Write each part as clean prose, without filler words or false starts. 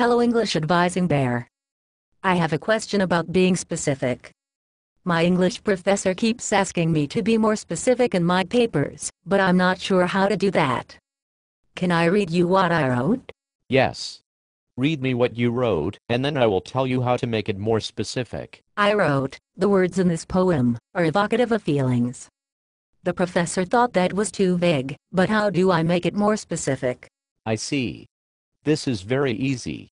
Hello English Advising Bear. I have a question about being specific. My English professor keeps asking me to be more specific in my papers, but I'm not sure how to do that. Can I read you what I wrote? Yes. Read me what you wrote, and then I will tell you how to make it more specific. I wrote, the words in this poem are evocative of feelings. The professor thought that was too vague, but how do I make it more specific? I see. This is very easy.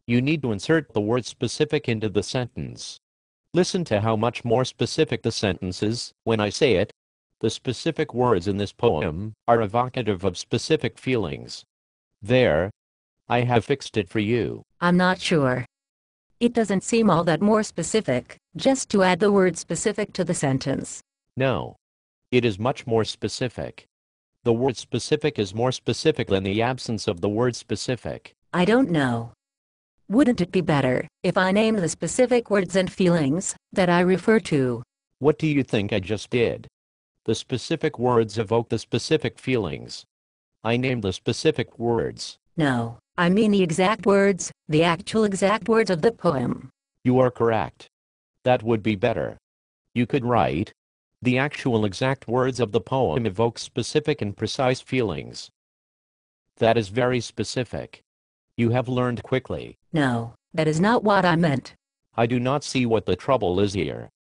You need to insert the word specific into the sentence. Listen to how much more specific the sentence is when I say it. The specific words in this poem are evocative of specific feelings. There. I have fixed it for you. I'm not sure. It doesn't seem all that more specific, just to add the word specific to the sentence. No. It is much more specific. The word specific is more specific than the absence of the word specific. I don't know. Wouldn't it be better if I named the specific words and feelings that I refer to? What do you think I just did? The specific words evoke the specific feelings. I named the specific words. No, I mean the exact words, the actual exact words of the poem. You are correct. That would be better. You could write, the actual exact words of the poem evoke specific and precise feelings. That is very specific. You have learned quickly. No, that is not what I meant. I do not see what the trouble is here.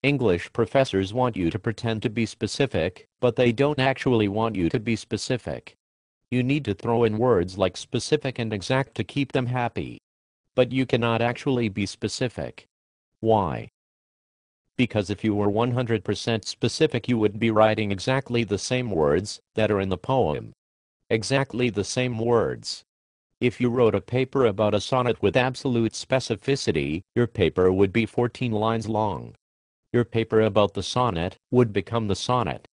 English professors want you to pretend to be specific, but they don't actually want you to be specific. You need to throw in words like specific and exact to keep them happy. But you cannot actually be specific. Why? Because if you were 100% specific, you would be writing exactly the same words that are in the poem. Exactly the same words. If you wrote a paper about a sonnet with absolute specificity, your paper would be 14 lines long. Your paper about the sonnet would become the sonnet.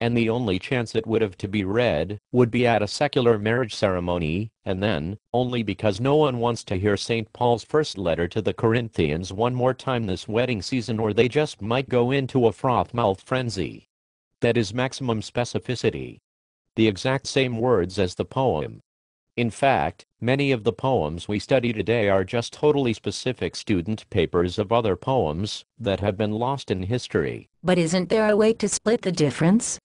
And the only chance it would have to be read would be at a secular marriage ceremony, and then, only because no one wants to hear St. Paul's first letter to the Corinthians one more time this wedding season, or they just might go into a froth-mouth frenzy. That is maximum specificity. The exact same words as the poem. In fact, many of the poems we study today are just totally specific student papers of other poems that have been lost in history. But isn't there a way to split the difference?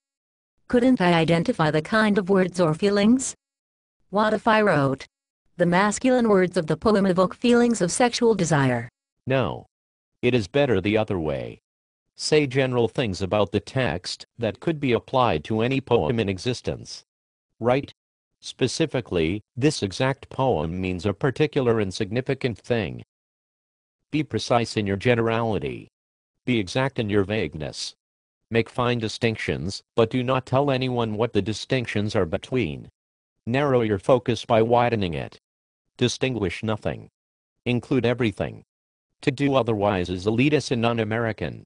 Couldn't I identify the kind of words or feelings? What if I wrote, the masculine words of the poem evoke feelings of sexual desire? No. It is better the other way. Say general things about the text that could be applied to any poem in existence. Right? Specifically, this exact poem means a particular and significant thing. Be precise in your generality. Be exact in your vagueness. Make fine distinctions, but do not tell anyone what the distinctions are between. Narrow your focus by widening it. Distinguish nothing. Include everything. To do otherwise is elitist and un-American.